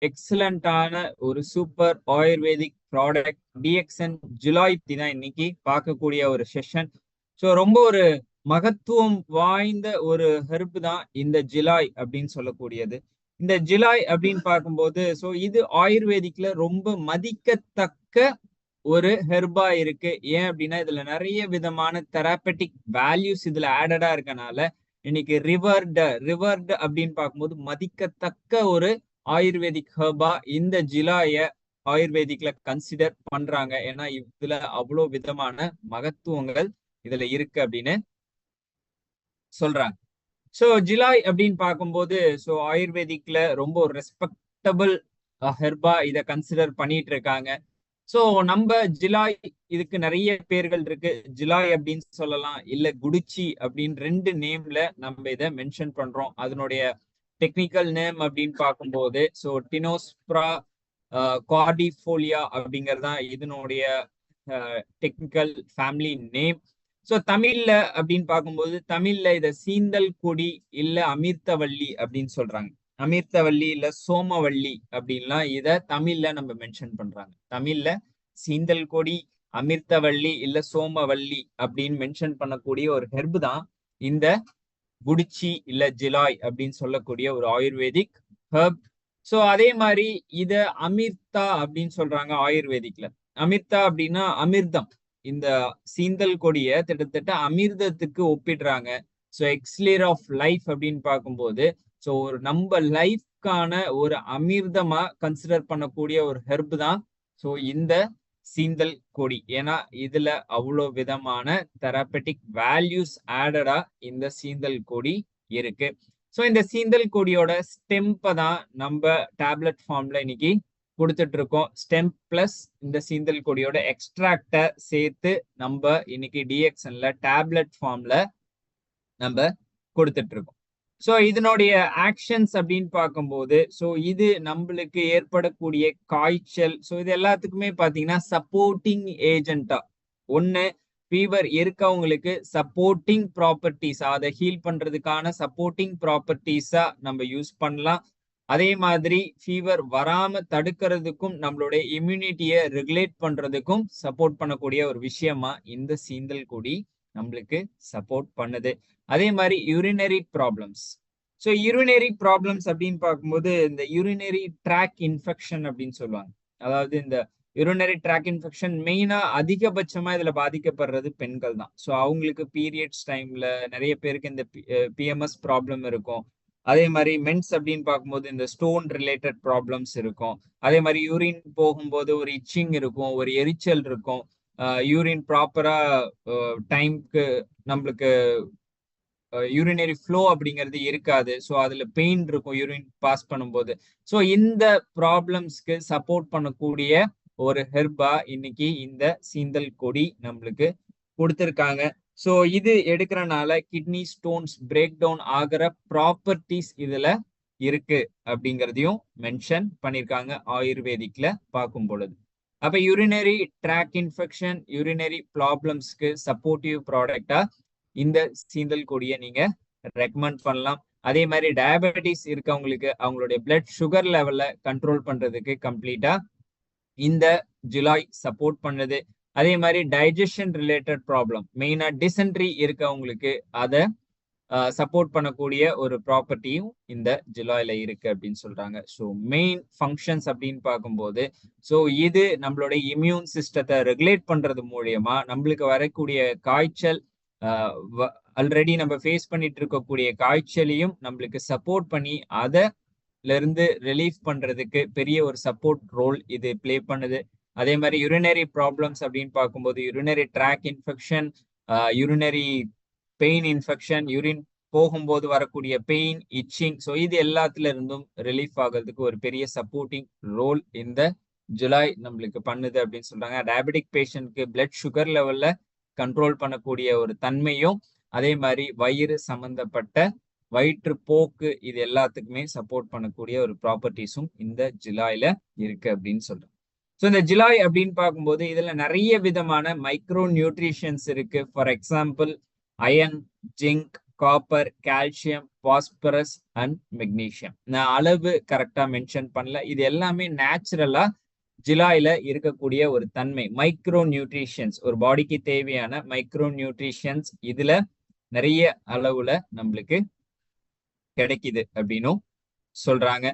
எக்ஸலண்டான ஒரு super ayurvedic product TXN ஜுலாய் தான் இன்னைக்கு பார்க்கக்கூடிய ஒரு செஷன். ஸோ ரொம்ப ஒரு மகத்துவம் வாய்ந்த ஒரு ஹெர்ப் தான் இந்த ஜிலாய் அப்படின்னு சொல்லக்கூடியது. இந்த ஜிலாய் அப்படின்னு பார்க்கும்போது ஸோ இது ஆயுர்வேதிக்ல ரொம்ப மதிக்கத்தக்க ஒரு ஹெர்பா இருக்கு. ஏன் அப்படின்னா இதுல நிறைய விதமான தெராபெட்டிக் வேல்யூஸ் இதுல ஆடடா இருக்கனால இன்னைக்கு ரிவர்டு அப்படின்னு பார்க்கும்போது மதிக்கத்தக்க ஒரு ஆயுர்வேதிக் ஹெர்பா இந்த ஜிலாய ஆயுர்வேதிக்ல கன்சிடர் பண்றாங்க. ஏன்னா இதுல அவ்வளோ விதமான மகத்துவங்கள் இதுல இருக்கு அப்படின்னு சொல்றாங்க. ஸோ ஜிலாய் அப்படின்னு பார்க்கும்போது ஸோ ஆயுர்வேதிக்ல ரொம்ப ஒரு ரெஸ்பெக்டபிள் ஹெர்பா இதை கன்சிடர் பண்ணிட்டு இருக்காங்க. ஸோ நம்ம ஜிலாய் இதுக்கு நிறைய பேர்கள் இருக்கு. ஜிலாய் அப்படின்னு சொல்லலாம், இல்ல குடிச்சி அப்படின்னு ரெண்டு நேம்ல நம்ம இதை மென்ஷன் பண்றோம். அதனுடைய டெக்னிக்கல் நேம் அப்படின்னு பார்க்கும்போது ஸோ டினோஸ்ப்ரா கார்டிஃபோலியா அப்படிங்கறதான் இதனுடைய டெக்னிக்கல் ஃபேமிலி நேம். ஸோ தமிழ்ல அப்படின்னு பார்க்கும்போது தமிழ்ல இதை சீந்தல் கொடி இல்ல அமிர்தவள்ளி அப்படின்னு சொல்றாங்க. அமிர்தவள்ளி இல்ல சோமவள்ளி அப்படின்லாம் இத தமிழ்ல நம்ம மென்ஷன் பண்றாங்க. தமிழ்ல சீந்தல் கொடி, அமிர்தவள்ளி இல்ல சோமவள்ளி அப்படின்னு மென்ஷன் பண்ணக்கூடிய ஒரு ஹெர்ப் தான் இந்த குடிச்சி இல்ல ஜிலாய் அப்படின்னு சொல்லக்கூடிய ஒரு ஆயுர்வேதிக் ஹெர்ப். ஸோ அதே மாதிரி இத அமிர்தா அப்படின்னு சொல்றாங்க ஆயுர்வேதிக்ல. அமிர்தா அப்படின்னா அமிர்தம். இந்த சீந்தல் கொடிய கிட்டத்தட்ட அமிர்தத்துக்கு ஒப்பிடுறாங்க. ஸோ எக்ஸ்லேர் ஆஃப் லைஃப் அப்படின்னு பார்க்கும்போது ஸோ ஒரு நம்ம லைஃப்கான ஒரு அமிர்தமா கன்சிடர் பண்ணக்கூடிய ஒரு ஹெர்ப் தான் ஸோ இந்த சீந்தல் கொடி. ஏன்னா இதுல அவ்வளோ விதமான தெராபெட்டிக் வேல்யூஸ் ஆடடா இந்த சீந்தல் கொடி இருக்கு. ஸோ இந்த சீந்தல் கொடியோட ஸ்டெம்பை தான் நம்ம டேப்லெட் ஃபார்ம்ல இன்னைக்கு கொடுத்துட்டு இருக்கோம். ஸ்டெம் பிளஸ் இந்த சீந்தல் கொடியோட எக்ஸ்ட்ராக்ட சேர்த்து நம்ம இன்னைக்கு டிஎக்ஸ்என்ல டேப்லெட் ஃபார்ம்ல நம்ம கொடுத்துட்டு இருக்கோம். ஸோ இதனுடைய ஆக்ஷன்ஸ் அப்படின்னு பார்க்கும்போது ஸோ இது நம்மளுக்கு ஏற்படக்கூடிய காய்ச்சல் ஸோ இது எல்லாத்துக்குமே பார்த்தீங்கன்னா சப்போர்ட்டிங் ஏஜென்ட்டா ஒன்று ஃபீவர் இருக்கவங்களுக்கு சப்போர்ட்டிங் ப்ராப்பர்ட்டிஸ் அதை ஹீல் பண்றதுக்கான சப்போர்ட்டிங் ப்ராப்பர்ட்டிஸா நம்ம யூஸ் பண்ணலாம். அதே மாதிரி ஃபீவர் வராம தடுக்கிறதுக்கும் நம்மளுடைய இம்யூனிட்டியை ரெகுலேட் பண்றதுக்கும் சப்போர்ட் பண்ணக்கூடிய ஒரு விஷயமா இந்த சீந்தல் கொடி நம்மளுக்கு சப்போர்ட் பண்ணுது. அதே மாதிரி urinary problems. So urinary problems அப்படின்னு பார்க்கும்போது இந்த யூரினரி ட்ராக் இன்ஃபெக்ஷன் அப்படின்னு சொல்லுவாங்க. அதாவது இந்த யூரினரி ட்ராக் இன்ஃபெக்ஷன் மெயினா அதிகபட்சமா இதுல பாதிக்கப்படுறது பெண்கள் தான். ஸோ அவங்களுக்கு பீரியட்ஸ் டைம்ல நிறைய பேருக்கு இந்த பிஎம்எஸ் ப்ராப்ளம் இருக்கும். அதே மாதிரி மென்ஸ் அப்படின்னு பார்க்கும்போது இந்த ஸ்டோன் ரிலேட்டட் ப்ராப்ளம்ஸ் இருக்கும். அதே மாதிரி யூரின் போகும்போது ஒரு இச்சிங் இருக்கும், ஒரு எரிச்சல் இருக்கும். யூரின் ப்ராப்பரா டைம்க்கு நம்மளுக்கு யூரினரி ஃப்ளோ அப்படிங்கிறது இருக்காது. ஸோ அதுல பெயின் இருக்கும் யூரின் பாஸ் பண்ணும்போது. ஸோ இந்த ப்ராப்ளம்ஸ்க்கு சப்போர்ட் பண்ணக்கூடிய ஒரு ஹெர்பா இன்னைக்கு இந்த சீந்தல் கொடி நம்மளுக்கு கொடுத்துருக்காங்க. ஸோ இது எடுக்கிறனால கிட்னி ஸ்டோன்ஸ் பிரேக் டவுன் ஆகிற ப்ராப்பர்ட்டிஸ் இதுல இருக்கு அப்படிங்கிறதையும் மென்ஷன் பண்ணியிருக்காங்க ஆயுர்வேதிக்ல பார்க்கும் பொழுது. அப்ப யூரினரி ட்ராக் இன்ஃபெக்ஷன், யூரினரி ப்ராப்ளம்ஸ்க்கு சப்போர்ட்டிவ் ப்ராடக்டா இந்த சீந்தல் கொடியை நீங்க ரெக்கமெண்ட் பண்ணலாம். அதே மாதிரி டயபெட்டிஸ் இருக்கவங்களுக்கு அவங்களுடைய பிளட் சுகர் லெவல்ல கண்ட்ரோல் பண்றதுக்கு கம்ப்ளீட்டா இந்த ஜுலாய் சப்போர்ட் பண்ணுது. அதே மாதிரி டைஜஷன் ரிலேட்டட் ப்ராப்ளம் மெயினா டிசென்ட்ரி இருக்கவங்களுக்கு அதை சப்போர்ட் பண்ணக்கூடிய ஒரு ப்ராப்பர்ட்டியும் இந்த ஜுலாயில இருக்கு அப்படின்னு சொல்றாங்க. ஸோ மெயின் ஃபங்க்ஷன்ஸ் அப்படின்னு பார்க்கும்போது ஸோ இது நம்மளுடைய இம்யூன் சிஸ்டத்தை ரெகுலேட் பண்றது மூலியமா நம்மளுக்கு வரக்கூடிய காய்ச்சல் ஆல்ரெடி நம்ம ஃபேஸ் பண்ணிட்டு இருக்கக்கூடிய காய்ச்சலையும் நம்மளுக்கு சப்போர்ட் பண்ணி அதுல இருந்து ரிலீஃப் பண்றதுக்கு பெரிய ஒரு சப்போர்ட் ரோல் இது பிளே பண்ணுது. அதே மாதிரி யூரினரி ப்ராப்ளம்ஸ் அப்படின்னு பார்க்கும்போது urinary tract infection, urinary pain infection, urine போகும்போது வரக்கூடிய பெயின், இச்சிங், ஸோ இது எல்லாத்துல இருந்தும் ரிலீஃப் ஆகிறதுக்கு ஒரு பெரிய சப்போர்ட்டிங் ரோல் இந்த ஜுலாய் நம்மளுக்கு பண்ணுது அப்படின்னு சொல்றாங்க. டயபெட்டிக் பேஷண்ட்க்கு பிளட் சுகர் லெவல்ல கண்ட்ரோல் பண்ணக்கூடிய ஒரு தன்மையும் அதே மாதிரி வயிறு சம்பந்தப்பட்ட வயிற்றுப்போக்கு இது எல்லாத்துக்குமே சப்போர்ட் பண்ணக்கூடிய ஒரு ப்ராப்பர்ட்டிஸும் இந்த ஜிலாயில இருக்கு அப்படின்னு சொல்றோம். ஸோ இந்த ஜிலாய் அப்படின்னு பார்க்கும்போது இதுல நிறைய விதமான மைக்ரோ நியூட்ரிஷன்ஸ் இருக்கு. For example iron, zinc, copper, calcium, phosphorus and magnesium. நான் அளவு கரெக்டா மென்ஷன் பண்ணல. இது எல்லாமே நேச்சுரலா ஜிலாயில இருக்கக்கூடிய ஒரு தன்மை. மைக்ரோ நியூட்ரிஷன்ஸ், ஒரு பாடிக்கு தேவையான மைக்ரோ நியூட்ரிஷன்ஸ் இதுல நிறைய அளவுல நம்மளுக்கு கிடைக்குது அப்படின்னும் சொல்றாங்க.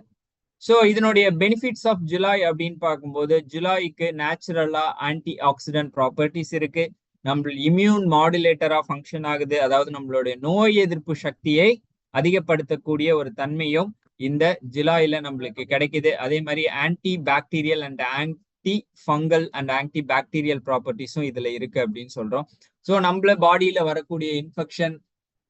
சோ இதனுடைய பெனிஃபிட்ஸ் ஆஃப் ஜுலாய் அப்படின்னு பார்க்கும்போது, ஜுலாய்க்கு நேச்சுரலா ஆன்டி ஆக்சிடென்ட் ப்ராப்பர்ட்டிஸ் இருக்கு. நம்ம இம்யூன் மாடுலேட்டரா ஃபங்க்ஷன் ஆகுது. அதாவது நம்மளுடைய நோய் எதிர்ப்பு சக்தியை அதிகப்படுத்தக்கூடிய ஒரு தன்மையும் இந்த ஜுலாயில நம்மளுக்கு கிடைக்குது. அதே மாதிரி anti bacterial and anti fungal and anti bacterial ப்ராப்பர்ட்டிஸும் இதுல இருக்கு அப்படின்னு சொல்றோம். ஸோ நம்மள பாடியில வரக்கூடிய இன்ஃபெக்ஷன்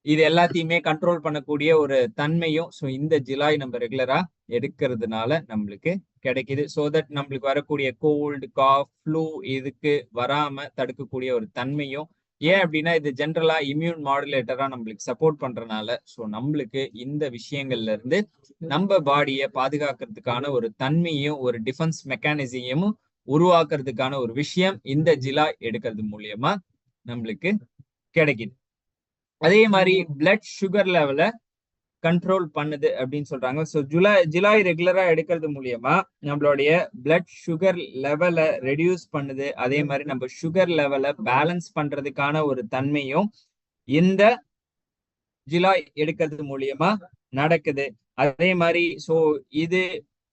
இது எல்லாத்தையுமே கண்ட்ரோல் பண்ணக்கூடிய ஒரு தன்மையும் ஸோ இந்த ஜிலாய் நம்ம ரெகுலரா எடுக்கிறதுனால நம்மளுக்கு கிடைக்குது. ஸோ தட் நம்மளுக்கு வரக்கூடிய கோல்டு, காஃப், ஃப்ளூ இதுக்கு வராம தடுக்கக்கூடிய ஒரு தன்மையும். ஏன் அப்படின்னா இது ஜென்ரலா இம்யூன் மாடுலேட்டரா நம்மளுக்கு சப்போர்ட் பண்றதுனால ஸோ நம்மளுக்கு இந்த விஷயங்கள்ல இருந்து நம்ம பாடியை பாதுகாக்கிறதுக்கான ஒரு தன்மையும் ஒரு டிஃபென்ஸ் மெக்கானிசமும் உருவாக்குறதுக்கான ஒரு விஷயம் இந்த ஜிலாய் எடுக்கிறது மூலியமா நம்மளுக்கு கிடைக்குது. அதே மாதிரி பிளட் சுகர் லெவலை கண்ட்ரோல் பண்ணுது அப்படின்னு சொல்றாங்க. ஸோ ஜிலாய் ரெகுலரா எடுக்கிறது மூலியமா நம்மளுடைய பிளட் சுகர் லெவலை ரெடியூஸ் பண்ணுது. அதே மாதிரி நம்ம சுகர் லெவலை பேலன்ஸ் பண்றதுக்கான ஒரு தன்மையும் இந்த ஜிலாய் எடுக்கிறது மூலியமா நடக்குது. அதே மாதிரி ஸோ இது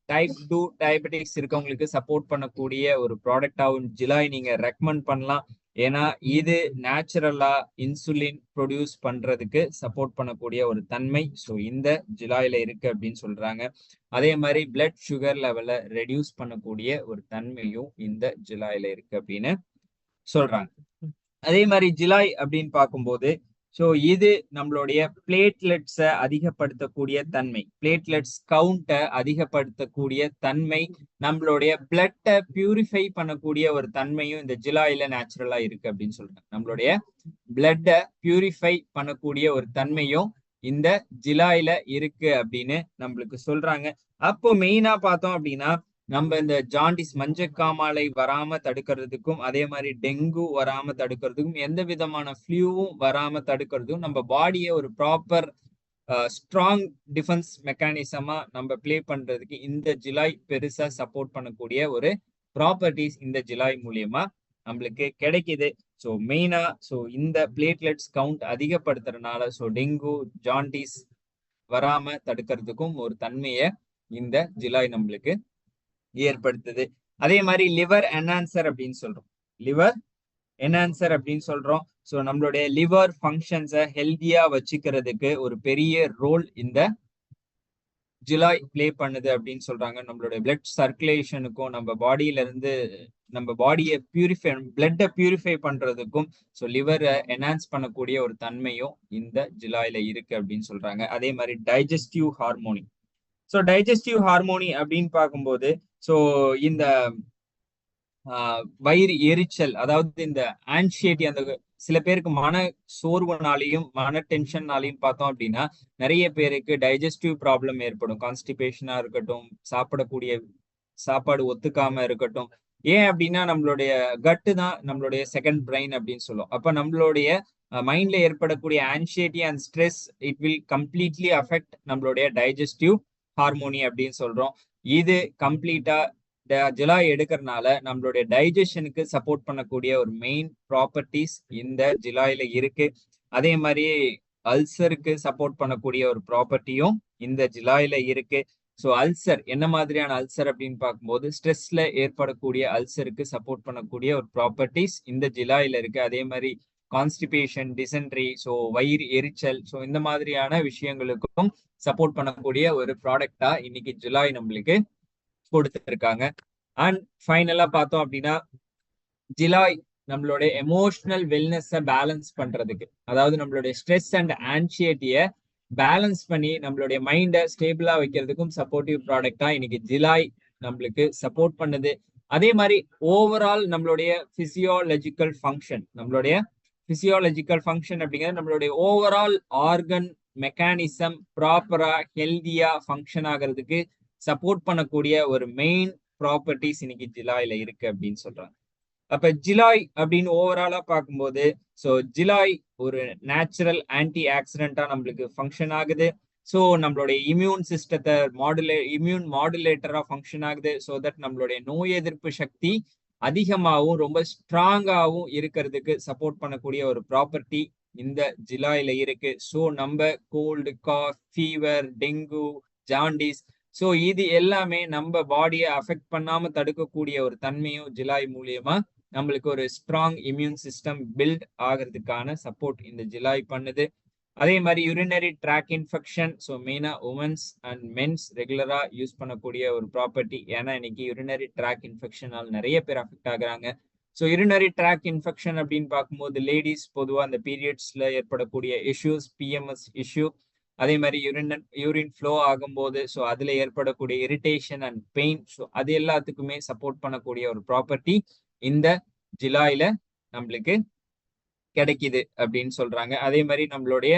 டைப் 2 டயபெட்டிக்ஸ் இருக்கவங்களுக்கு சப்போர்ட் பண்ணக்கூடிய ஒரு ப்ராடக்டாகவும் ஜிலாய் நீங்க ரெக்கமெண்ட் பண்ணலாம். ஏன்னா இது நேச்சுரலா இன்சுலின் ப்ரொடியூஸ் பண்றதுக்கு சப்போர்ட் பண்ணக்கூடிய ஒரு தன்மை ஸோ இந்த ஜிலாயில இருக்கு அப்படின்னு சொல்றாங்க. அதே மாதிரி பிளட் சுகர் லெவலை ரெடியூஸ் பண்ணக்கூடிய ஒரு தன்மையும் இந்த ஜிலாயில இருக்கு அப்படின்னு சொல்றாங்க. அதே மாதிரி ஜிலாய் அப்படின்னு பார்க்கும்போது ஸோ இது நம்மளுடைய பிளேட்லெட்ஸை அதிகப்படுத்தக்கூடிய தன்மை, பிளேட்லெட்ஸ் கவுண்டை அதிகப்படுத்தக்கூடிய தன்மை, நம்மளுடைய பிளட்டை பியூரிஃபை பண்ணக்கூடிய ஒரு தன்மையும் இந்த ஜிலாயில நேச்சுரலா இருக்கு அப்படின்னு சொல்றாங்க. நம்மளுடைய பிளட்டை பியூரிஃபை பண்ணக்கூடிய ஒரு தன்மையும் இந்த ஜிலாயில இருக்கு அப்படின்னு நம்மளுக்கு சொல்றாங்க. அப்போ மெயினா பார்த்தோம் அப்படின்னா நம்ம இந்த ஜாண்டிஸ் மஞ்சக்காமாலை வராம தடுக்கிறதுக்கும் அதே மாதிரி டெங்கு வராம தடுக்கிறதுக்கும் எந்த விதமான ஃப்ளூவும் வராம தடுக்கிறதுக்கும் நம்ம பாடியை ஒரு ப்ராப்பர் ஸ்ட்ராங் டிஃபென்ஸ் மெக்கானிசமா நம்ம பிளே பண்றதுக்கு இந்த ஜிலாய் பெருசா சப்போர்ட் பண்ணக்கூடிய ஒரு ப்ராப்பர்ட்டிஸ் இந்த ஜிலாய் மூலியமா நம்மளுக்கு கிடைக்குது. ஸோ மெயினா ஸோ இந்த பிளேட்லெட்ஸ் கவுண்ட் அதிகப்படுத்துறதுனால ஸோ டெங்கு, ஜாண்டிஸ் வராம தடுக்கிறதுக்கும் ஒரு தன்மையை இந்த ஜிலாய் நம்மளுக்கு ஏற்படுத்துது. அதே மாதிரி லிவர் என்ஹான்சர் அப்படின்னு சொல்றோம். லிவர் என்ஹான்சர் அப்படின்னு சொல்றோம். ஸோ நம்மளுடைய லிவர் ஃபங்க்ஷன்ஸை ஹெல்தியா வச்சுக்கிறதுக்கு ஒரு பெரிய ரோல் இந்த ஜிலாய் பிளே பண்ணுது அப்படின்னு சொல்றாங்க. நம்மளுடைய பிளட் சர்க்குலேஷனுக்கும் நம்ம பாடியில இருந்து நம்ம பாடியை பியூரிஃபை பிளட்டை பியூரிஃபை பண்றதுக்கும் ஸோ லிவரை என்ஹான்ஸ் பண்ணக்கூடிய ஒரு தன்மையும் இந்த ஜிலாயில இருக்கு அப்படின்னு சொல்றாங்க. அதே மாதிரி digestive harmony. So digestive harmony அப்படின்னு பார்க்கும்போது ஸோ இந்த வயிறு எரிச்சல், அதாவது இந்த ஆன்சியேட்டி, அந்த சில பேருக்கு மன சோர்வுனாலையும் மன டென்ஷன்னாலையும் பார்த்தோம் அப்படின்னா நிறைய பேருக்கு டைஜஸ்டிவ் ப்ராப்ளம் ஏற்படும். கான்ஸ்டிபேஷனா இருக்கட்டும், சாப்பிடக்கூடிய சாப்பாடு ஒத்துக்காம இருக்கட்டும். ஏன் அப்படின்னா நம்மளுடைய கட்டு தான் நம்மளுடைய செகண்ட் பிரெயின் அப்படின்னு சொல்லுவோம். அப்ப நம்மளுடைய மைண்ட்ல ஏற்படக்கூடிய anxiety and stress it will completely affect நம்மளுடைய டைஜஸ்டிவ் ஹார்மோனி அப்படின்னு சொல்றோம். இது கம்ப்ளீட்டா ஜிலாய் எடுக்கிறதுனால நம்மளுடைய டைஜஷனுக்கு சப்போர்ட் பண்ணக்கூடிய ஒரு மெயின் ப்ராப்பர்ட்டிஸ் இந்த ஜிலாயில இருக்கு. அதே மாதிரி அல்சருக்கு சப்போர்ட் பண்ணக்கூடிய ஒரு ப்ராப்பர்ட்டியும் இந்த ஜிலாயில இருக்கு. ஸோ அல்சர் என்ன மாதிரியான அல்சர் அப்படின்னு பார்க்கும்போது ஸ்ட்ரெஸ்ல ஏற்படக்கூடிய அல்சருக்கு சப்போர்ட் பண்ணக்கூடிய ஒரு ப்ராப்பர்ட்டிஸ் இந்த ஜிலாயில இருக்கு. அதே மாதிரி கான்ஸ்டிபேஷன், டிசென்ட்ரி, ஸோ வயிறு எரிச்சல், ஸோ இந்த மாதிரியான விஷயங்களுக்கும் சப்போர்ட் பண்ணக்கூடிய ஒரு ப்ராடக்டா இன்னைக்கு ஜிலாய் நம்மளுக்கு கொடுத்துருக்காங்க. அண்ட் ஃபைனலா பார்த்தோம் அப்படின்னா ஜிலாய் நம்மளுடைய எமோஷனல் வெல்னஸை பேலன்ஸ் பண்றதுக்கு, அதாவது நம்மளுடைய ஸ்ட்ரெஸ் அண்ட் ஆன்சியட்டியை பேலன்ஸ் பண்ணி நம்மளுடைய மைண்டை ஸ்டேபிளா வைக்கிறதுக்கும் சப்போர்ட்டிவ் ப்ராடக்டா இன்னைக்கு ஜிலாய் நம்மளுக்கு சப்போர்ட் பண்ணுது. அதே மாதிரி ஓவரால் நம்மளுடைய பிசியாலஜிக்கல் ஃபங்க்ஷன் அப்படிங்கிறது நம்மளுடைய ஓவரால் ஆர்கன் மெக்கானிசம் ப்ராப்பரா ஹெல்தியா ஃபங்க்ஷன் ஆகிறதுக்கு சப்போர்ட் பண்ணக்கூடிய ஒரு மெயின் ப்ராப்பர்ட்டிஸ் இன்னைக்கு ஜிலாயில இருக்கு அப்படின்னு சொல்றாங்க. அப்ப ஜிலாய் அப்படின்னு ஓவராலா பார்க்கும்போது ஸோ ஜிலாய் ஒரு நேச்சுரல் ஆன்டி ஆக்சிடென்டா நம்மளுக்கு ஃபங்க்ஷன் ஆகுது. ஸோ நம்மளுடைய இம்யூன் மாடுலேட்டரா ஃபங்க்ஷன் ஆகுது. ஸோ தட் நம்மளுடைய நோய் எதிர்ப்பு சக்தி அதிகமாகவும் ரொம்ப ஸ்ட்ராங்காகவும் இருக்கிறதுக்கு சப்போர்ட் பண்ணக்கூடிய ஒரு ப்ராப்பர்ட்டி இந்த ஜிலாயில இருக்கு. ஸோ நம்ம cold, cough, fever, dengue, jaundice, so இது எல்லாமே நம்ம பாடியை அஃபெக்ட் பண்ணாம தடுக்கக்கூடிய ஒரு தன்மையும் ஜிலாய் மூலியமா நம்மளுக்கு ஒரு ஸ்ட்ராங் இம்யூன் சிஸ்டம் பில்ட் ஆகிறதுக்கான சப்போர்ட் இந்த ஜிலாய் பண்ணுது. அதே மாதிரி யூரினரி ட்ராக் இன்ஃபெக்ஷன், ஸோ மெயினாக உமன்ஸ் அண்ட் மென்ஸ் ரெகுலராக யூஸ் பண்ணக்கூடிய ஒரு ப்ராப்பர்ட்டி. ஏன்னா இன்னைக்கு யூரினரி ட்ராக் இன்ஃபெக்ஷனால் நிறைய பேர் அஃபெக்ட் ஆகுறாங்க. ஸோ யூரினரி ட்ராக் இன்ஃபெக்ஷன் அப்படின்னு பார்க்கும்போது லேடிஸ் பொதுவாக அந்த பீரியட்ஸில் ஏற்படக்கூடிய இஷ்யூஸ், பிஎம்எஸ் இஷ்யூ, அதே மாதிரி யூரின் ஃப்ளோ ஆகும்போது ஸோ அதில் ஏற்படக்கூடிய இரிட்டேஷன் அண்ட் பெயின், ஸோ அது எல்லாத்துக்குமே சப்போர்ட் பண்ணக்கூடிய ஒரு ப்ராப்பர்ட்டி இந்த ஜிலாயில நம்மளுக்கு கிடைக்குது அப்படின்னு சொல்றாங்க. அதே மாதிரி நம்மளுடைய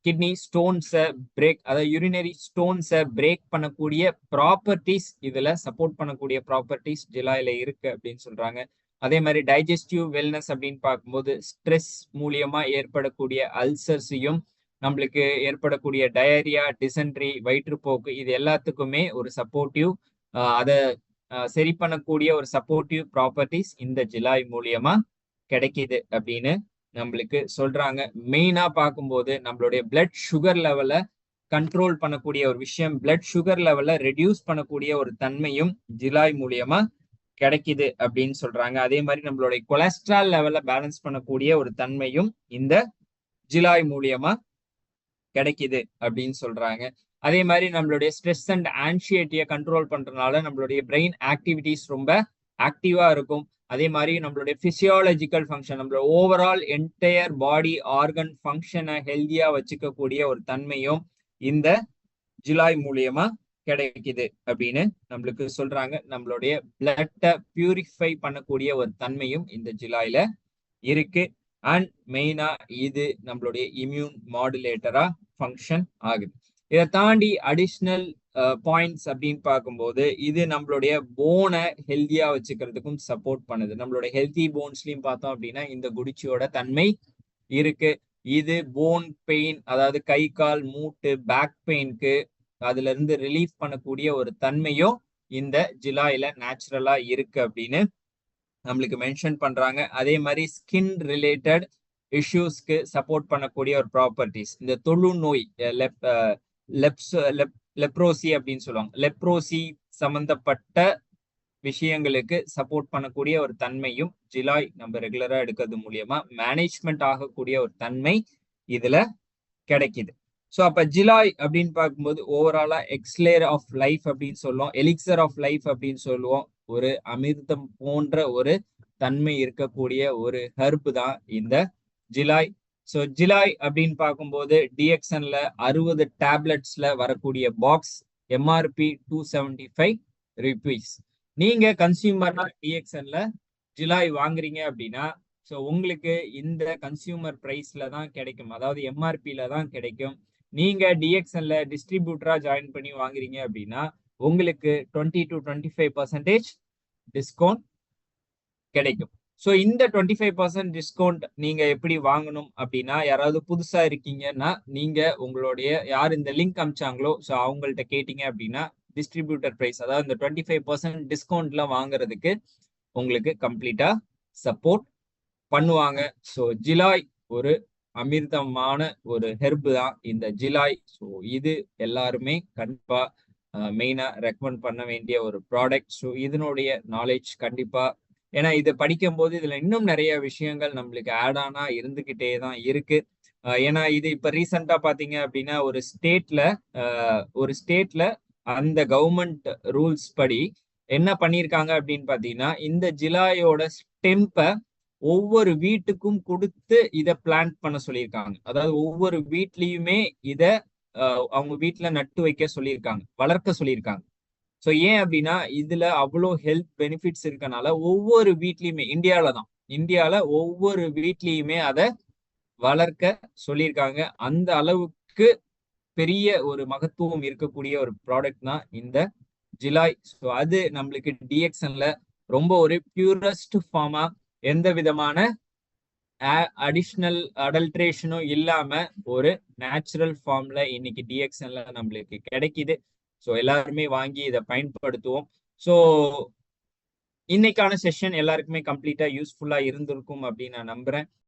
கிட்னி ஸ்டோன்ஸை பிரேக், அதாவது யூரினரி ஸ்டோன்ஸை பிரேக் பண்ணக்கூடிய ப்ராப்பர்ட்டிஸ், இதுல சப்போர்ட் பண்ணக்கூடிய ப்ராப்பர்ட்டிஸ் ஜிலாயில இருக்கு அப்படின்னு சொல்றாங்க. அதே மாதிரி டைஜஸ்டிவ் வெல்னஸ் அப்படின்னு பார்க்கும்போது ஸ்ட்ரெஸ் மூலியமா ஏற்படக்கூடிய அல்சர்ஸையும், நம்மளுக்கு ஏற்படக்கூடிய டயரியா, டிசென்ட்ரி, வயிற்றுப்போக்கு, இது எல்லாத்துக்குமே ஒரு சப்போர்ட்டிவ், அதை சரி பண்ணக்கூடிய ஒரு சப்போர்ட்டிவ் ப்ராப்பர்ட்டிஸ் இந்த ஜிலாய் மூலியமா கிடைக்குது அப்படின்னு நம்மளுக்கு சொல்றாங்க. மெயினா பார்க்கும்போது நம்மளுடைய பிளட் சுகர் லெவலை கண்ட்ரோல் பண்ணக்கூடிய ஒரு விஷயம், பிளட் சுகர் லெவலை ரெடியூஸ் பண்ணக்கூடிய ஒரு தன்மையும் ஜிலாய் மூலியமா கிடைக்குது அப்படின்னு சொல்றாங்க. அதே மாதிரி நம்மளுடைய கொலஸ்ட்ரால் லெவலை பேலன்ஸ் பண்ணக்கூடிய ஒரு தன்மையும் இந்த ஜிலாய் மூலியமா கிடைக்குது அப்படின்னு சொல்றாங்க. அதே மாதிரி நம்மளுடைய ஸ்ட்ரெஸ் அண்ட் ஆன்சியைட்டியை கண்ட்ரோல் பண்றதுனால நம்மளுடைய பிரெயின் ஆக்டிவிட்டிஸ் ரொம்ப ஆக்டிவா இருக்கும். அதே மாதிரி நம்மளுடைய பிசியாலஜிக்கல் ஃபங்க்ஷன், நம்மளோட ஓவரால் என்டையர் பாடி ஆர்கன் ஃபங்க்ஷனை ஹெல்தியா வச்சுக்கக்கூடிய ஒரு தன்மையும் இந்த ஜிலாய் மூலியமா கிடைக்குது அப்படின்னு நம்மளுக்கு சொல்றாங்க. நம்மளுடைய பிளட்டை பியூரிஃபை பண்ணக்கூடிய ஒரு தன்மையும் இந்த ஜிலாயில இருக்கு. அண்ட் மெயினா இது நம்மளுடைய இம்யூன் மாடுலேட்டரா ஃபங்க்ஷன் ஆகுது. இதை தாண்டி அடிஷ்னல் பாயிண்ட்ஸ் அப்படின்னு பார்க்கும்போது இது நம்மளுடைய போனை ஹெல்தியா வச்சுக்கிறதுக்கும் சப்போர்ட் பண்ணுது. நம்மளுடைய ஹெல்தி போன்ஸ்லயும் பார்த்தோம் அப்படின்னா இந்த குடிச்சியோட தன்மை இருக்கு. இது போன் பெயின், அதாவது கை கால் மூட்டு பேக் பெயின்க்கு அதுல இருந்து ரிலீஃப் பண்ணக்கூடிய ஒரு தன்மையும் இந்த ஜிலாயில நேச்சுரலா இருக்கு அப்படின்னு நம்மளுக்கு மென்ஷன் பண்றாங்க. அதே மாதிரி ஸ்கின் ரிலேட்டட் இஷ்யூஸ்க்கு சப்போர்ட் பண்ணக்கூடிய ஒரு ப்ராப்பர்ட்டிஸ், இந்த தொழு நோய் லெப்ரோசி அப்படின்னு சொல்லுவாங்க, லெப்ரோசி சம்பந்தப்பட்ட விஷயங்களுக்கு சப்போர்ட் பண்ணக்கூடிய ஒரு தன்மையும் ஜிலாய் நம்ம ரெகுலரா எடுக்கிறது மூலியமா மேனேஜ்மெண்ட் ஆகக்கூடிய ஒரு தன்மை இதுல கிடைக்குது. ஸோ அப்ப ஜிலாய் அப்படின்னு பார்க்கும்போது ஓவராலா எக்ஸ்லேர் ஆஃப் லைஃப் அப்படின்னு சொல்லுவோம், எலிக்சர் ஆஃப் லைஃப் அப்படின்னு சொல்லுவோம். ஒரு அமிர்தம் போன்ற ஒரு தன்மை இருக்கக்கூடிய ஒரு ஹெர்ப் தான் இந்த ஜிலாய். ஸோ ஜிலாய் அப்படின்னு பார்க்கும்போது டிஎக்ஸ்என்ல 60 டேப்லெட்ஸ்ல வரக்கூடிய பாக்ஸ் எம்ஆர்பி 275 ருபீஸ். நீங்க கன்சியூமர்னா டிஎக்ஸ்என்ல ஜிலாய் வாங்குறீங்க அப்படின்னா ஸோ உங்களுக்கு இந்த கன்சியூமர் பிரைஸ்ல தான் கிடைக்கும், அதாவது எம்ஆர்பியில தான் கிடைக்கும். நீங்க டிஎக்ஸ்என்ல டிஸ்ட்ரிபியூட்டரா ஜாயின் பண்ணி வாங்குறீங்க அப்படின்னா உங்களுக்கு 20 to 25% டிஸ்கவுண்ட் கிடைக்கும். ஸோ இந்த 25% டிஸ்கவுண்ட் நீங்க எப்படி வாங்கணும் அப்படின்னா, யாராவது புதுசா இருக்கீங்கன்னா நீங்க உங்களுடைய யார் இந்த லிங்க் அமிச்சாங்களோ ஸோ அவங்கள்ட்ட கேட்டீங்க அப்படின்னா டிஸ்ட்ரிபியூட்டர் பிரைஸ், அதாவது இந்த 25% டிஸ்கவுண்ட்ல வாங்குறதுக்கு உங்களுக்கு கம்ப்ளீட்டா சப்போர்ட் பண்ணுவாங்க. ஸோ ஜிலாய் ஒரு அமிர்தமான ஒரு ஹெர்பு தான் இந்த ஜிலாய். ஸோ இது எல்லாருமே கண்டிப்பா மெயினா ரெக்கமெண்ட் பண்ண வேண்டிய ஒரு ப்ராடக்ட். ஸோ இதனுடைய நாலேஜ் கண்டிப்பா, ஏன்னா இதை படிக்கும் போது இதுல இன்னும் நிறைய விஷயங்கள் நம்மளுக்கு ஆட் ஆனா இருந்துகிட்டே தான் இருக்கு. ஏன்னா இது இப்ப ரீசெண்டா பாத்தீங்க அப்படின்னா ஒரு ஸ்டேட்ல அந்த கவர்மெண்ட் ரூல்ஸ் படி என்ன பண்ணியிருக்காங்க அப்படின்னு பாத்தீங்கன்னா, இந்த ஜிலாயோட ஸ்டெம்பை ஒவ்வொரு வீட்டுக்கும் கொடுத்து இதை பிளான்ட் பண்ண சொல்லியிருக்காங்க. அதாவது ஒவ்வொரு வீட்லயுமே இத அவங்க வீட்டுல நட்டு வைக்க சொல்லியிருக்காங்க, வளர்க்க சொல்லியிருக்காங்க. ஸோ ஏன் அப்படின்னா இதுல அவ்வளோ ஹெல்த் பெனிஃபிட்ஸ் இருக்கனால ஒவ்வொரு வீட்லயுமே இந்தியால ஒவ்வொரு வீட்லயுமே அதை வளர்க்க சொல்லியிருக்காங்க. அந்த அளவுக்கு பெரிய ஒரு மகத்துவம் இருக்கக்கூடிய ஒரு ப்ராடக்ட் தான் இந்த ஜிலாய். ஸோ அது நம்மளுக்கு டிஎக்ஸ்என்ல ரொம்ப ஒரு பியூரஸ்ட் ஃபார்மா எந்த விதமான அடிஷ்னல் அடல்ட்ரேஷனும் இல்லாம ஒரு நேச்சுரல் ஃபார்ம்ல இன்னைக்கு டிஎக்ஸ்என்ல நம்மளுக்கு கிடைக்குது. ஸோ எல்லாருமே வாங்கி இதை பயன்படுத்துவோம். ஸோ இன்னைக்கான செஷன் எல்லாருக்குமே கம்ப்ளீட்டா யூஸ்ஃபுல்லா இருந்திருக்கும் அப்படின்னு நான் நம்புறேன்.